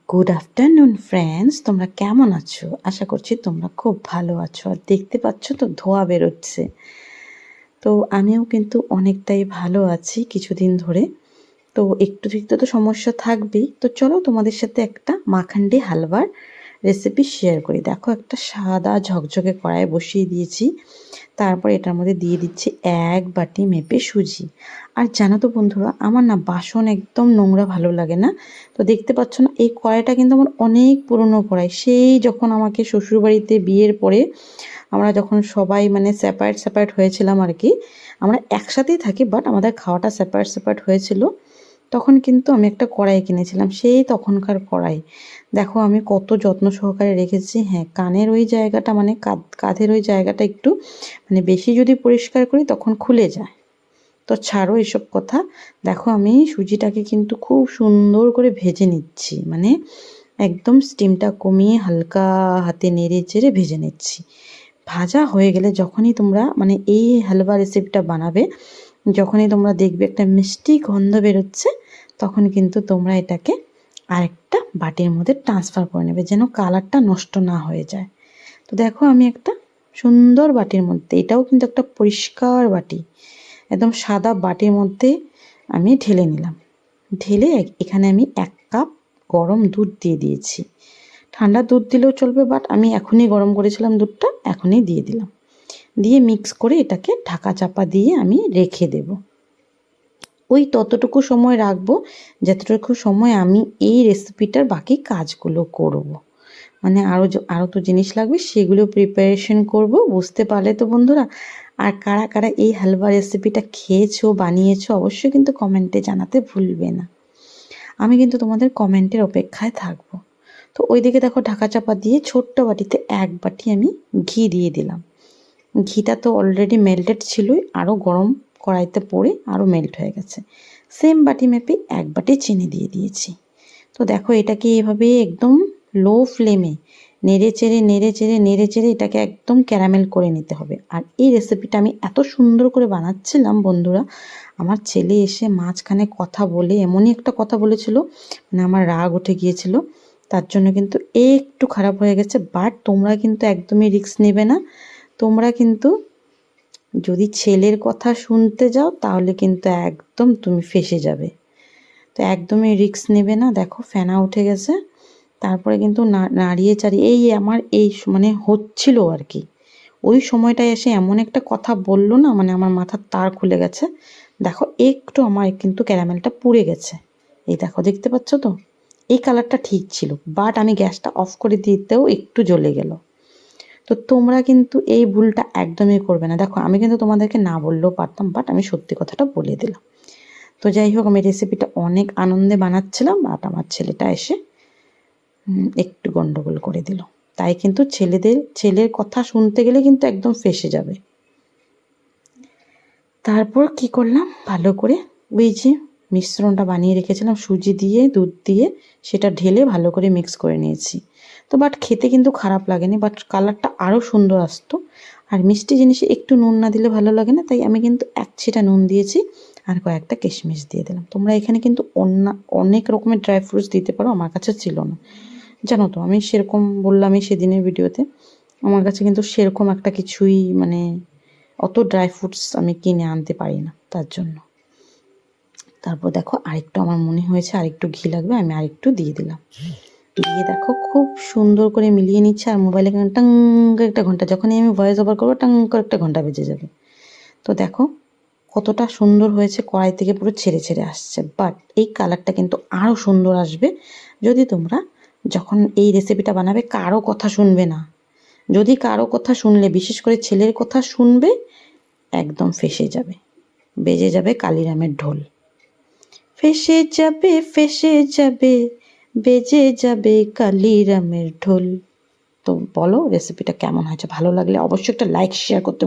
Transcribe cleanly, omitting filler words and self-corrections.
Good afternoon friends, তোমরা কেমন আছো? আশা করছি তোমরা খুব ভালো আছো। আর দেখতে পাচ্ছ তো ধোঁয়া বেরোচ্ছে। তো আমিও কিন্তু অনেকটাই ভালো আছি কিছুদিন ধরে। তো একটু তো সমস্যা থাকবেই। তো চলো তোমাদের সাথে একটা মাখান্ডি হালুয়ার রেসিপি শেয়ার করি। দেখো, একটা সাদা ঝকঝকে কড়াই বসিয়ে দিয়েছি। তারপর এটার মধ্যে দিয়ে দিচ্ছি 1 বাটি মেপে সুজি। আর জানো তো বন্ধুরা, আমার না বাসন একদম নোংরা ভালো লাগে না। তো দেখতে পাচ্ছ না, এই কড়াইটা কিন্তু আমার অনেক পুরনো কড়াই। সেই যখন আমাকে শ্বশুরবাড়িতে বিয়ের পরে আমরা যখন সবাই মানে সেপারেট হয়েছিলাম আর কি। আমরা একসাথেই থাকি, বাট আমাদের খাওয়াটা সেপারেট হয়েছিল। তখন কিন্তু আমি একটা কড়াই কিনেছিলাম, সেই তখনকার কড়াই। দেখো আমি কত যত্ন সহকারে রেখেছি। হ্যাঁ, কানের ওই জায়গাটা মানে কাঁধের ওই জায়গাটা একটু মানে বেশি যদি পরিষ্কার করি তখন খুলে যায়। তো ছাড়ো এসব কথা। দেখো আমি সুজিটাকে কিন্তু খুব সুন্দর করে ভেজে নিচ্ছি, মানে একদম স্টিমটা কমিয়ে হালকা হাতে নেড়ে চেড়ে ভেজে নিচ্ছি। ভাজা হয়ে গেলে যখনই তোমরা মানে এই হালুয়া রেসিপিটা বানাবে, যখনই তোমরা দেখবে একটা মিষ্টি গন্ধ বেরোচ্ছে, তখন কিন্তু তোমরা এটাকে আরেকটা বাটির মধ্যে ট্রান্সফার করে নেবে, যেন কালারটা নষ্ট না হয়ে যায়। তো দেখো আমি একটা সুন্দর বাটির মধ্যে, এটাও কিন্তু একটা পরিষ্কার বাটি, একদম সাদা বাটির মধ্যে আমি ঢেলে নিলাম। ঢেলে এখানে আমি 1 কাপ গরম দুধ দিয়ে দিয়েছি। ঠান্ডা দুধ দিলেও চলবে, বাট আমি এখনই গরম করেছিলাম দুধটা, এখনই দিয়ে দিলাম। দিয়ে মিক্স করে এটাকে ঢাকা চাপা দিয়ে আমি রেখে দেব। ওই ততটুকু সময় রাখবো যতটুকু সময় আমি এই রেসিপিটার বাকি কাজগুলো করব। মানে আরও তো জিনিস লাগবে, সেগুলো প্রিপারেশন করব। বুঝতে পারলে তো বন্ধুরা? আর কারা কারা এই হালুয়া রেসিপিটা খেয়েছো, বানিয়েছো, অবশ্যই কিন্তু কমেন্টে জানাতে ভুলবে না। আমি কিন্তু তোমাদের কমেন্টের অপেক্ষায় থাকবো। তো ওইদিকে দেখো ঢাকা চাপা দিয়ে ছোট্ট বাটিতে 1 বাটি আমি ঘি দিয়ে দিলাম। ঘিটা তো অলরেডি মেল্টেড ছিলই, আরও গরম কড়াইতে পড়ে আরও মেল্ট হয়ে গেছে। সেম বাটি মেপে 1 বাটি চিনি দিয়ে দিয়েছি। তো দেখো এটাকে এভাবে একদম লো ফ্লেমে নেড়ে চেড়ে এটাকে একদম ক্যারামেল করে নিতে হবে। আর এই রেসিপিটা আমি এত সুন্দর করে বানাচ্ছিলাম বন্ধুরা, আমার ছেলে এসে মাঝখানে কথা বলে এমনই একটা কথা বলেছিল, মানে আমার রাগ উঠে গিয়েছিল। তার জন্য কিন্তু একটু খারাপ হয়ে গেছে। বাট তোমরা কিন্তু একদমই রিস্ক নেবে না। তোমরা কিন্তু যদি ছেলের কথা শুনতে যাও তাহলে কিন্তু একদম তুমি ফেঁসে যাবে। তো একদমই রিস্ক নেবে না। দেখো ফেনা উঠে গেছে। তারপরে কিন্তু নাড়িয়ে চাড়িয়ে আমার মানে হচ্ছিল আর কি। ওই সময়টায় এসে এমন একটা কথা বললো না, মানে আমার মাথার তার খুলে গেছে। দেখো একটু আমার কিন্তু ক্যারামেলটা পুড়ে গেছে। এই দেখো, দেখতে পাচ্ছ তো? এই কালারটা ঠিক ছিল, বাট আমি গ্যাসটা অফ করে দিতেও একটু জ্বলে গেল। তো তোমরা কিন্তু এই ভুলটা একদমই করবে না। দেখো আমি কিন্তু তোমাদেরকে না বললেও পারতাম, বাট আমি সত্যি কথাটা বলে দিলাম। তো যাই হোক, আমি রেসিপিটা অনেক আনন্দে বানাচ্ছিলাম, বাট আমার ছেলেটা এসে একটু গন্ডগোল করে দিল। তাই কিন্তু ছেলের কথা শুনতে গেলে কিন্তু একদম ফেঁসে যাবে। তারপর কি করলাম, ভালো করে ওই যে মিশ্রণটা বানিয়ে রেখেছিলাম সুজি দিয়ে দুধ দিয়ে, সেটা ঢেলে ভালো করে মিক্স করে নিয়েছি। তো বাট খেতে কিন্তু খারাপ লাগেনি, বাট কালারটা আরও সুন্দর আসতো। আর মিষ্টি জিনিসে একটু নুন না দিলে ভালো লাগে না, তাই আমি কিন্তু 1 ছিটা নুন দিয়েছি আর কয়েকটা কিশমিশ দিয়ে দিলাম। তোমরা এখানে কিন্তু অনেক রকমের ড্রাই ফ্রুটস দিতে পারো, আমার কাছে ছিল না। জানো তো, আমি সেরকম বললামই সেদিনের ভিডিওতে, আমার কাছে কিন্তু সেরকম একটা কিছুই মানে অত ড্রাই ফ্রুটস আমি কিনে আনতে পারি না, তার জন্য। তারপর দেখো আরেকটু আমার মনে হয়েছে আরেকটু ঘি লাগবে, আমি আরেকটু দিয়ে দিলাম। দিয়ে দেখো খুব সুন্দর করে মিলিয়ে নিচ্ছে। আর মোবাইলে টাং করে একটা ঘন্টা, যখনই আমি ভয়েস ওভার করবো টাং করে একটা ঘন্টা বেজে যাবে। তো দেখো কতটা সুন্দর হয়েছে, কড়াই থেকে পুরো ছেড়ে ছেড়ে আসছে। বাট এই কালারটা কিন্তু আরও সুন্দর আসবে যদি তোমরা যখন এই রেসিপিটা বানাবে কারো কথা শুনবে না। যদি কারো কথা শুনলে, বিশেষ করে ছেলের কথা শুনবে, একদম ফেঁসে যাবে, বেজে যাবে কালিরামের ঢোল। ফেঁসে যাবে বেজে যাবে কালিরামের ঢোল। তো বলো রেসিপিটা কেমন হয়েছে? ভালো লাগলে অবশ্যই একটা লাইক শেয়ার করতে